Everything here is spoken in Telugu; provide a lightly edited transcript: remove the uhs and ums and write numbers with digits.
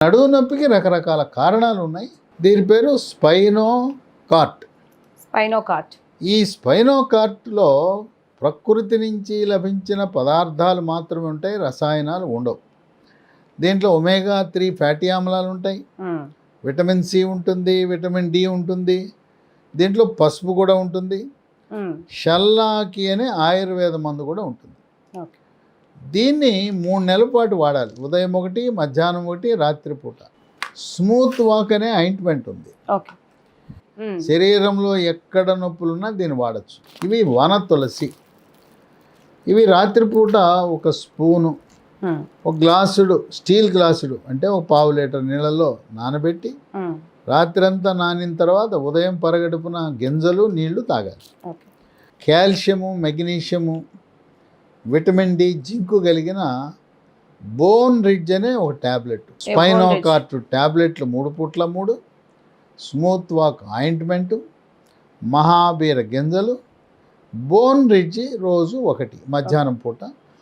నడుము నొప్పికి రకరకాల కారణాలు ఉన్నాయి. దీని పేరు స్పైనోకార్ట్. ఈ స్పైనోకార్ట్లో ప్రకృతి నుంచి లభించిన పదార్థాలు మాత్రమే ఉంటాయి, రసాయనాలు ఉండవు. దీంట్లో ఒమేగా 3 ఫ్యాటీ ఆమ్లాలు ఉంటాయి, విటమిన్ సి ఉంటుంది, విటమిన్ డి ఉంటుంది, దీంట్లో పసుపు కూడా ఉంటుంది, షల్లాకి అనే ఆయుర్వేద మందు కూడా ఉంటుంది. దీన్ని 3 నెలల పాటు వాడాలి. ఉదయం ఒకటి, మధ్యాహ్నం ఒకటి, రాత్రిపూట. స్మూత్ వాక్ అనే ఆయింట్మెంట్ ఉంది. శరీరంలో ఎక్కడ నొప్పులున్నా దీన్ని వాడచ్చు. ఇవి వన తులసి. ఇవి రాత్రిపూట ఒక స్పూను, ఒక గ్లాసుడు, స్టీల్ గ్లాసుడు అంటే ఒక 1/2 లీటర్ నీళ్ళలో నానబెట్టి రాత్రంతా నానిన తర్వాత ఉదయం పరగడుపున గింజలు నీళ్లు తాగాలి. Calcium, magnesium, vitamin D, zinc కలిగిన బోన్ రిడ్జ్ అనే ఒక ట్యాబ్లెట్, స్పైనోకార్ట్ ట్యాబ్లెట్లు 3 పూట్ల 3, స్మూత్ వాక్ ఆయింట్మెంటు, మహాబీర గింజలు, బోన్ రిడ్జ్ రోజు 1 మధ్యాహ్నం పూట,